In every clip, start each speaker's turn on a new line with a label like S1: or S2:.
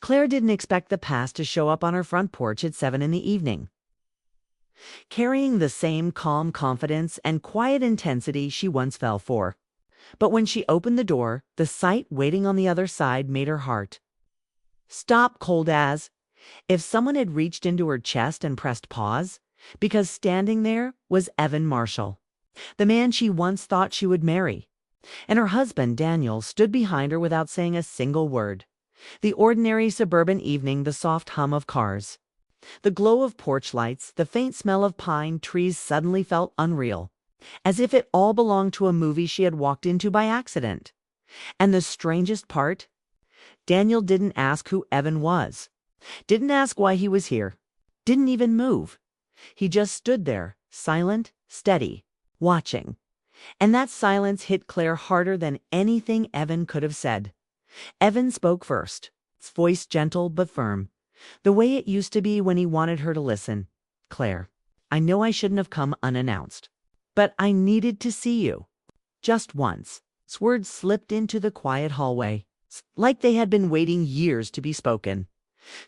S1: Claire didn't expect the past to show up on her front porch at 7 in the evening. Carrying the same calm confidence and quiet intensity she once fell for. But when she opened the door, the sight waiting on the other side made her heart stop cold as if someone had reached into her chest and pressed pause, because standing there was Evan Marshall, the man she once thought she would marry. And her husband, Daniel, stood behind her without saying a single word. The ordinary suburban evening, the soft hum of cars, the glow of porch lights, the faint smell of pine trees suddenly felt unreal, as if it all belonged to a movie she had walked into by accident. And the strangest part? Daniel didn't ask who Evan was, didn't ask why he was here, didn't even move. He just stood there, silent, steady, watching. And that silence hit Claire harder than anything Evan could have said. Evan spoke first, his voice gentle but firm, the way it used to be when he wanted her to listen. "Claire, I know I shouldn't have come unannounced, but I needed to see you. Just once." His words slipped into the quiet hallway, like they had been waiting years to be spoken.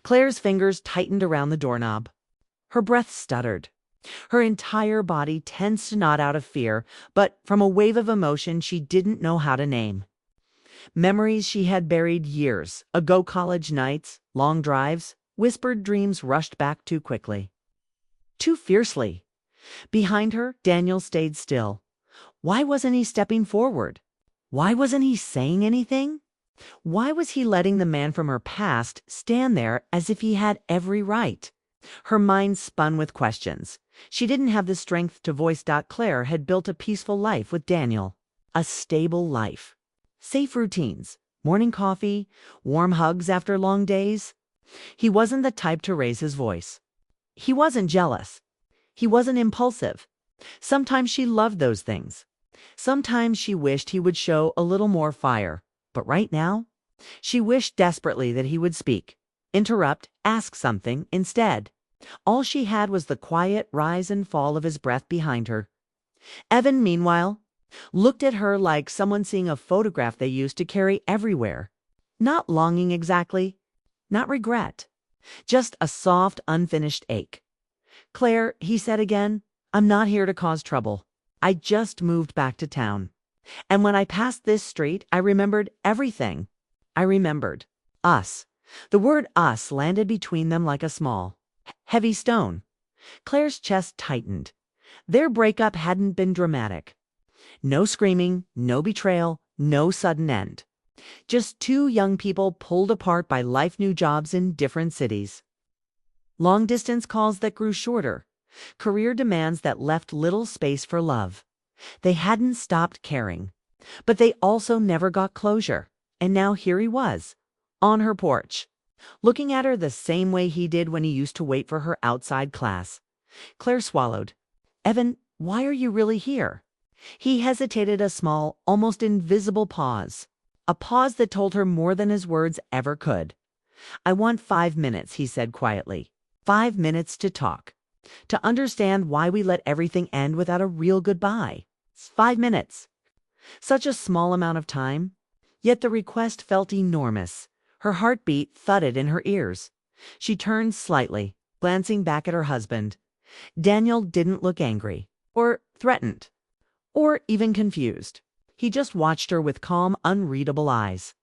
S1: Claire's fingers tightened around the doorknob. Her breath stuttered. Her entire body tensed not out of fear, but from a wave of emotion she didn't know how to name. Memories she had buried years ago, college nights, long drives, whispered dreams rushed back too quickly. Too fiercely. Behind her, Daniel stayed still. Why wasn't he stepping forward? Why wasn't he saying anything? Why was he letting the man from her past stand there as if he had every right? Her mind spun with questions. She didn't have the strength to voice. Claire had built a peaceful life with Daniel. A stable life. Safe routines, morning coffee, warm hugs after long days. He wasn't the type to raise his voice. He wasn't jealous. He wasn't impulsive. Sometimes she loved those things. Sometimes she wished he would show a little more fire. But right now, she wished desperately that he would speak, interrupt, ask something instead. All she had was the quiet rise and fall of his breath behind her. Evan, meanwhile, looked at her like someone seeing a photograph they used to carry everywhere. Not longing exactly, not regret, just a soft, unfinished ache. "Claire," he said again, "I'm not here to cause trouble. I just moved back to town. And when I passed this street, I remembered everything. I remembered us." The word us landed between them like a small, heavy stone. Claire's chest tightened. Their breakup hadn't been dramatic. No screaming, no betrayal, no sudden end. Just two young people pulled apart by life, new jobs in different cities. Long-distance calls that grew shorter. Career demands that left little space for love. They hadn't stopped caring, but they also never got closure. And now here he was, on her porch, looking at her the same way he did when he used to wait for her outside class. Claire swallowed. "Evan, why are you really here?" He hesitated, a small, almost invisible pause. A pause that told her more than his words ever could. "I want 5 minutes," he said quietly. 5 minutes to talk. To understand why we let everything end without a real goodbye. 5 minutes. Such a small amount of time. Yet the request felt enormous. Her heartbeat thudded in her ears. She turned slightly, glancing back at her husband. Daniel didn't look angry, or threatened, or even confused. He just watched her with calm, unreadable eyes.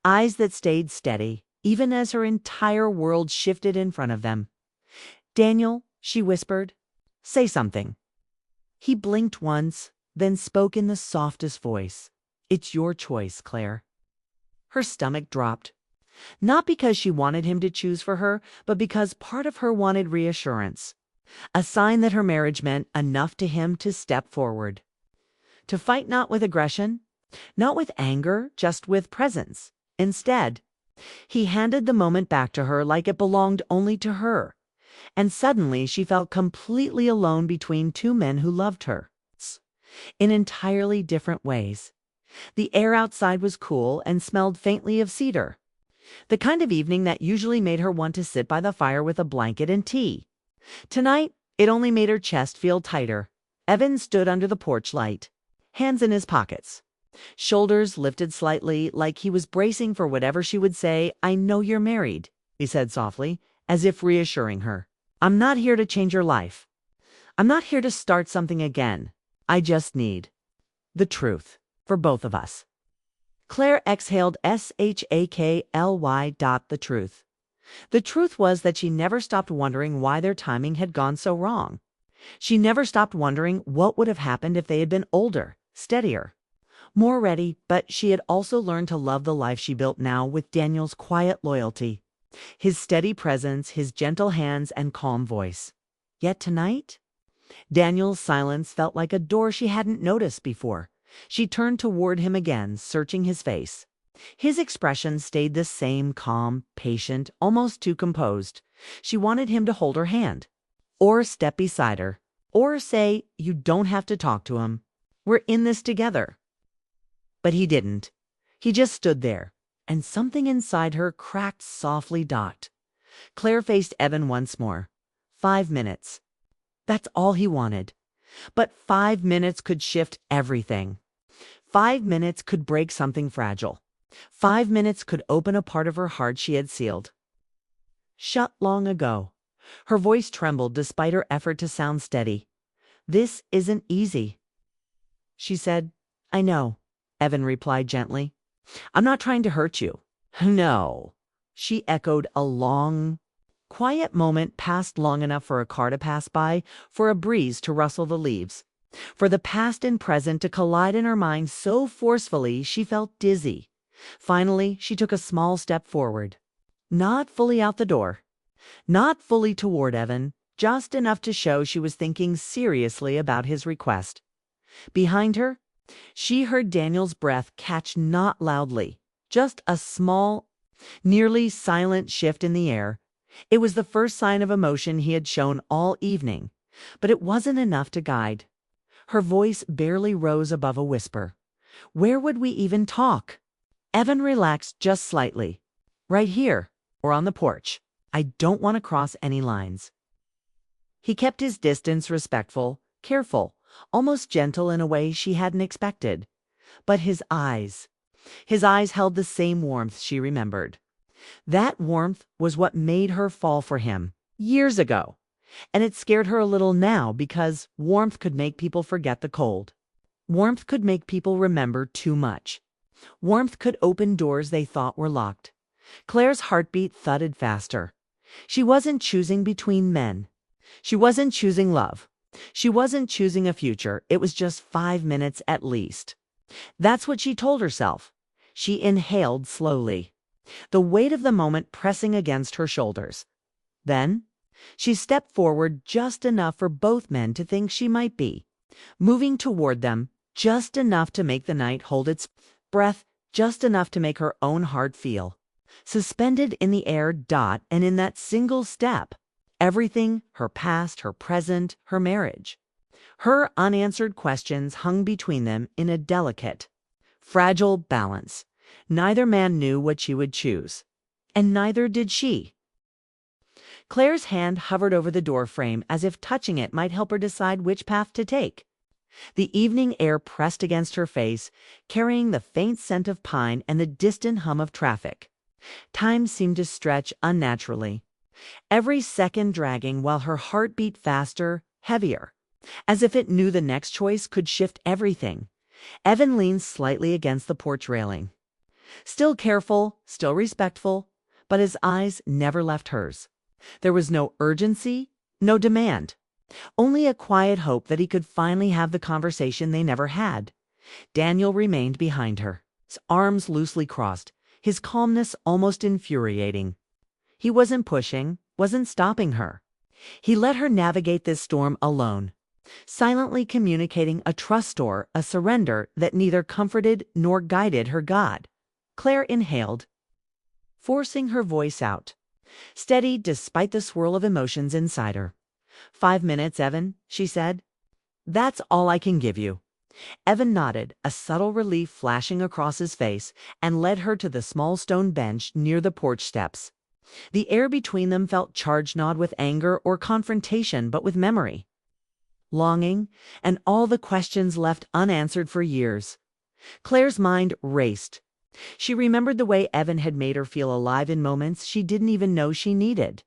S1: Eyes that stayed steady, even as her entire world shifted in front of them. "Daniel," she whispered, "say something." He blinked once, then spoke in the softest voice. "It's your choice, Claire." Her stomach dropped. Not because she wanted him to choose for her, but because part of her wanted reassurance. A sign that her marriage meant enough to him to step forward. To fight not with aggression, not with anger, just with presence. Instead, he handed the moment back to her like it belonged only to her. And suddenly she felt completely alone between two men who loved her. In entirely different ways. The air outside was cool and smelled faintly of cedar. The kind of evening that usually made her want to sit by the fire with a blanket and tea. Tonight, it only made her chest feel tighter. Evan stood under the porch light, hands in his pockets, Shoulders lifted slightly, like he was bracing for whatever she would say. "I know you're married," he said softly, as if reassuring her. "I'm not here to change your life. I'm not here to start something again. I just need the truth for both of us." Claire exhaled shakly. The truth. The truth was that she never stopped wondering why their timing had gone so wrong. She never stopped wondering what would have happened if they had been older, steadier, more ready, but she had also learned to love the life she built now with Daniel's quiet loyalty, his steady presence, his gentle hands and calm voice. Yet tonight, Daniel's silence felt like a door she hadn't noticed before. She turned toward him again, searching his face. His expression stayed the same, calm, patient, almost too composed. She wanted him to hold her hand, or step beside her, or say, "You don't have to talk to him. We're in this together." But he didn't. He just stood there, and something inside her cracked softly. Claire faced Evan once more. 5 minutes. That's all he wanted. But 5 minutes could shift everything. 5 minutes could break something fragile. 5 minutes could open a part of her heart she had sealed shut long ago. Her voice trembled despite her effort to sound steady. "This isn't easy," she said. "I know," Evan replied gently. "I'm not trying to hurt you." "No," she echoed. A long, quiet moment passed, long enough for a car to pass by, for a breeze to rustle the leaves, for the past and present to collide in her mind so forcefully she felt dizzy. Finally, she took a small step forward. Not fully out the door. Not fully toward Evan, just enough to show she was thinking seriously about his request. Behind her, she heard Daniel's breath catch, not loudly, just a small, nearly silent shift in the air. It was the first sign of emotion he had shown all evening, but it wasn't enough to guide. Her voice barely rose above a whisper. "Where would we even talk?" Evan relaxed just slightly. "Right here, or on the porch. I don't want to cross any lines." He kept his distance, respectful, careful, almost gentle in a way she hadn't expected. But his eyes held the same warmth she remembered. That warmth was what made her fall for him years ago. And it scared her a little now, because warmth could make people forget the cold. Warmth could make people remember too much. Warmth could open doors they thought were locked. Claire's heartbeat thudded faster. She wasn't choosing between men. She wasn't choosing love. She wasn't choosing a future. It was just 5 minutes at least. That's what she told herself. She inhaled slowly, the weight of the moment pressing against her shoulders. Then she stepped forward just enough for both men to think she might be moving toward them, just enough to make the night hold its breath, just enough to make her own heart feel suspended in the air. And in that single step, everything, her past, her present, her marriage, her unanswered questions, hung between them in a delicate, fragile balance. Neither man knew what she would choose, and neither did she. Claire's hand hovered over the door frame, as if touching it might help her decide which path to take. The evening air pressed against her face, carrying the faint scent of pine and the distant hum of traffic. Time seemed to stretch unnaturally, every second dragging, while her heart beat faster, heavier, as if it knew the next choice could shift everything. Evan leaned slightly against the porch railing. Still careful, still respectful, but his eyes never left hers. There was no urgency, no demand, only a quiet hope that he could finally have the conversation they never had. Daniel remained behind her, his arms loosely crossed, his calmness almost infuriating. He wasn't pushing, wasn't stopping her. He let her navigate this storm alone, silently communicating a trust or a surrender that neither comforted nor guided her. God. Claire inhaled, forcing her voice out, steady despite the swirl of emotions inside her. 5 minutes, Evan, she said. That's all I can give you. Evan nodded, a subtle relief flashing across his face, and led her to the small stone bench near the porch steps. The air between them felt charged not with anger or confrontation, but with memory, longing, and all the questions left unanswered for years. Claire's mind raced. She remembered the way Evan had made her feel alive in moments she didn't even know she needed.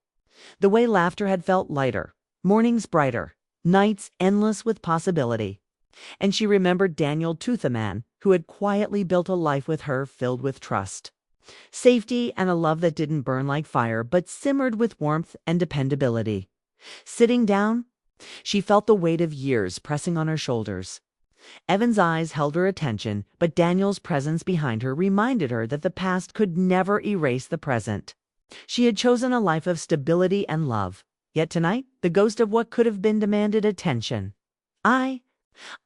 S1: The way laughter had felt lighter, mornings brighter, nights endless with possibility. And she remembered Daniel Toothaman, who had quietly built a life with her filled with trust, safety, and a love that didn't burn like fire but simmered with warmth and dependability. Sitting down, she felt the weight of years pressing on her shoulders. Evan's eyes held her attention, but Daniel's presence behind her reminded her that the past could never erase the present. She had chosen a life of stability and love, yet tonight the ghost of what could have been demanded attention. I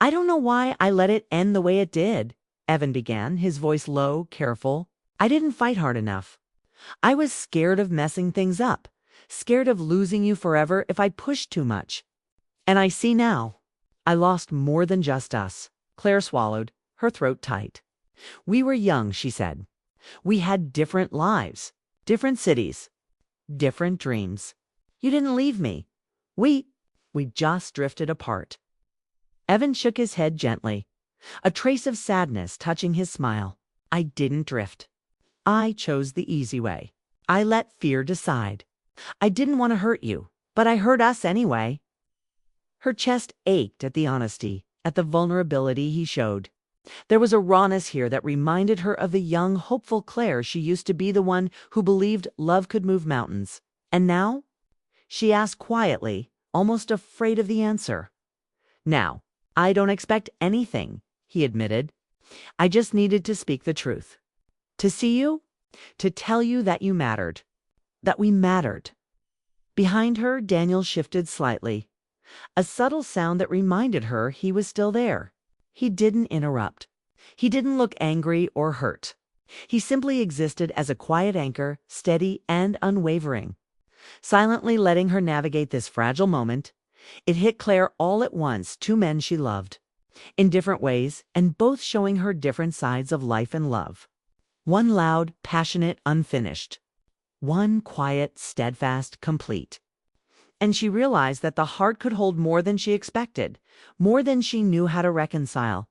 S1: don't know why I let it end the way it did," Evan began, his voice low, careful. "I didn't fight hard enough. I was scared of messing things up, scared of losing you forever if I pushed too much. And I see now. I lost more than just us." Claire swallowed, her throat tight. "We were young," she said. "We had different lives, different cities, different dreams. You didn't leave me. We just drifted apart." Evan shook his head gently, a trace of sadness touching his smile. "I didn't drift. I chose the easy way. I let fear decide. I didn't want to hurt you, but I hurt us anyway." Her chest ached at the honesty, at the vulnerability he showed. There was a rawness here that reminded her of the young, hopeful Claire she used to be, the one who believed love could move mountains. And now? She asked quietly, almost afraid of the answer. "Now, I don't expect anything," he admitted. "I just needed to speak the truth. To see you, to tell you that you mattered, that we mattered." Behind her, Daniel shifted slightly, a subtle sound that reminded her he was still there. He didn't interrupt. He didn't look angry or hurt. He simply existed as a quiet anchor, steady and unwavering, silently letting her navigate this fragile moment. It hit Claire all at once, two men she loved, in different ways, and both showing her different sides of life and love. One loud, passionate, unfinished. One quiet, steadfast, complete. And she realized that the heart could hold more than she expected, more than she knew how to reconcile.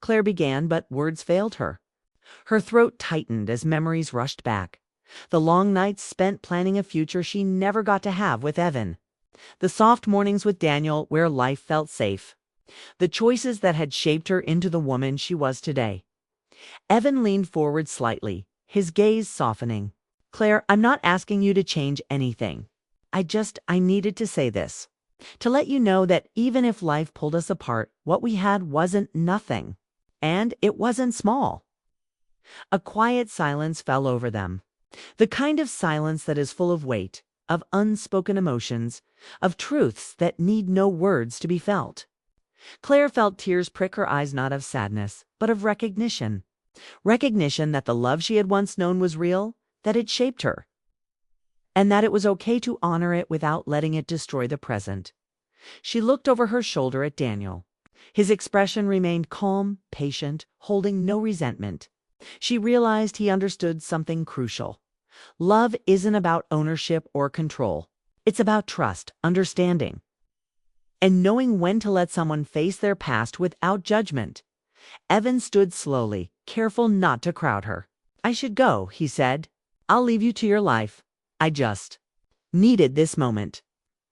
S1: Claire began, but words failed her. Her throat tightened as memories rushed back. The long nights spent planning a future she never got to have with Evan. The soft mornings with Daniel where life felt safe. The choices that had shaped her into the woman she was today. Evan leaned forward slightly, his gaze softening. "Claire, I'm not asking you to change anything. I needed to say this. To let you know that even if life pulled us apart, what we had wasn't nothing. And it wasn't small." A quiet silence fell over them. The kind of silence that is full of weight, of unspoken emotions, of truths that need no words to be felt. Claire felt tears prick her eyes, not of sadness, but of recognition. Recognition that the love she had once known was real, that it shaped her, and that it was okay to honor it without letting it destroy the present. She looked over her shoulder at Daniel. His expression remained calm, patient, holding no resentment. She realized he understood something crucial. Love isn't about ownership or control. It's about trust, understanding, and knowing when to let someone face their past without judgment. Evan stood slowly, careful not to crowd her. "I should go," he said. "I'll leave you to your life. I just needed this moment."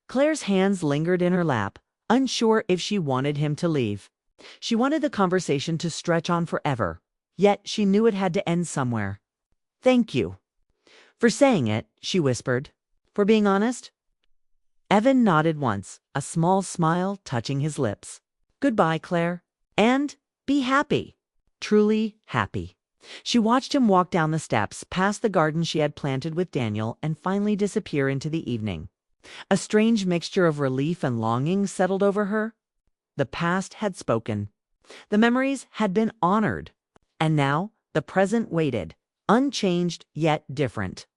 S1: Claire's hands lingered in her lap, unsure if she wanted him to leave. She wanted the conversation to stretch on forever, yet she knew it had to end somewhere. "Thank you for saying it," she whispered. "For being honest." Evan nodded once, a small smile touching his lips. "Goodbye, Claire. And be happy. Truly happy." She watched him walk down the steps, past the garden she had planted with Daniel, and finally disappear into the evening. A strange mixture of relief and longing settled over her. The past had spoken. The memories had been honored. And now the present waited, unchanged yet different,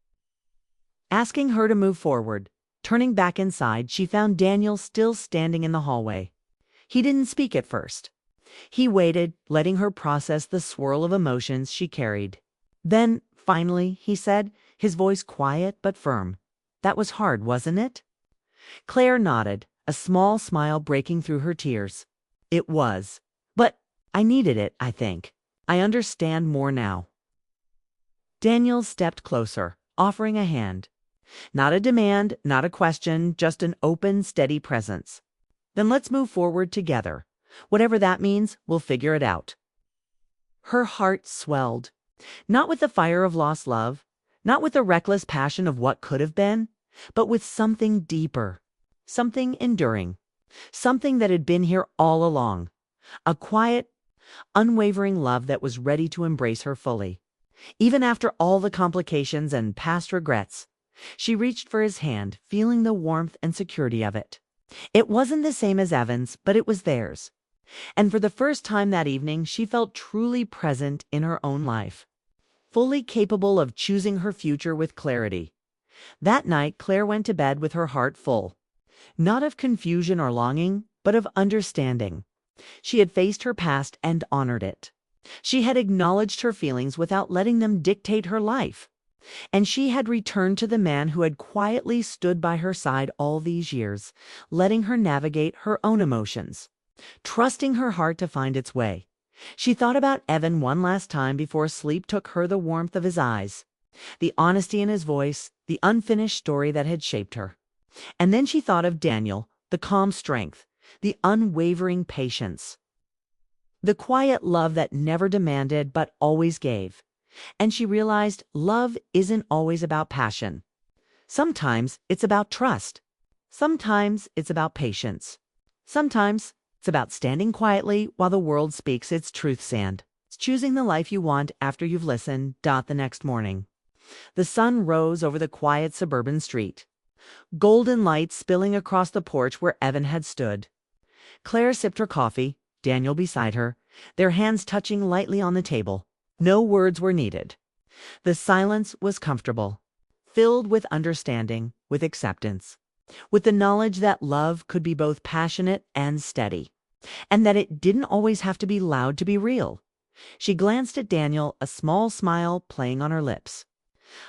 S1: asking her to move forward. Turning back inside, she found Daniel still standing in the hallway. He didn't speak at first. He waited, letting her process the swirl of emotions she carried. Then, finally, he said, his voice quiet but firm, "That was hard, wasn't it?" Claire nodded, a small smile breaking through her tears. "It was. But I needed it, I think. I understand more now." Daniel stepped closer, offering a hand. Not a demand, not a question, just an open, steady presence. "Then let's move forward together. Whatever that means, we'll figure it out." Her heart swelled, not with the fire of lost love, not with the reckless passion of what could have been, but with something deeper, something enduring, something that had been here all along, a quiet, unwavering love that was ready to embrace her fully. Even after all the complications and past regrets, she reached for his hand, feeling the warmth and security of it. It wasn't the same as Evan's, but it was theirs. And for the first time that evening, she felt truly present in her own life, fully capable of choosing her future with clarity. That night, Claire went to bed with her heart full, not of confusion or longing, but of understanding. She had faced her past and honored it. She had acknowledged her feelings without letting them dictate her life. And she had returned to the man who had quietly stood by her side all these years, letting her navigate her own emotions, trusting her heart to find its way. She thought about Evan one last time before sleep took her, the warmth of his eyes, the honesty in his voice, the unfinished story that had shaped her. And then she thought of Daniel, the calm strength, the unwavering patience, the quiet love that never demanded but always gave. And she realized love isn't always about passion. Sometimes it's about trust. Sometimes it's about patience. Sometimes it's about standing quietly while the world speaks its truth sand. It's choosing the life you want after you've listened. The next morning, the sun rose over the quiet suburban street, golden light spilling across the porch where Evan had stood. Claire sipped her coffee, Daniel beside her, their hands touching lightly on the table. No words were needed. The silence was comfortable, filled with understanding, with acceptance, with the knowledge that love could be both passionate and steady, and that it didn't always have to be loud to be real. She glanced at Daniel, a small smile playing on her lips.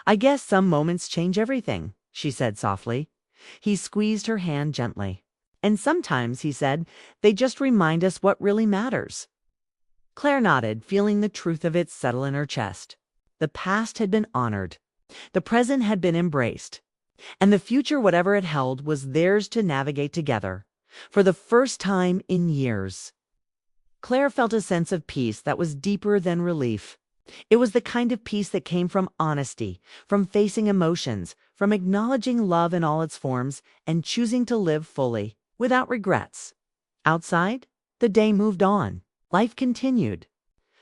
S1: "I guess some moments change everything," she said softly. He squeezed her hand gently. "And sometimes," he said, "they just remind us what really matters." Claire nodded, feeling the truth of it settle in her chest. The past had been honored. The present had been embraced. And the future, whatever it held, was theirs to navigate together, for the first time in years. Claire felt a sense of peace that was deeper than relief. It was the kind of peace that came from honesty, from facing emotions, from acknowledging love in all its forms, and choosing to live fully, without regrets. Outside, the day moved on. Life continued.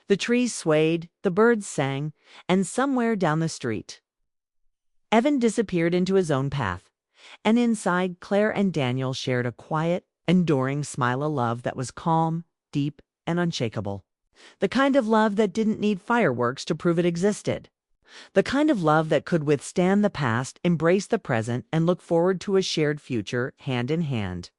S1: The trees swayed, the birds sang, and somewhere down the street, Evan disappeared into his own path. And inside, Claire and Daniel shared a quiet, enduring smile of love that was calm, deep, and unshakable. The kind of love that didn't need fireworks to prove it existed. The kind of love that could withstand the past, embrace the present, and look forward to a shared future hand in hand.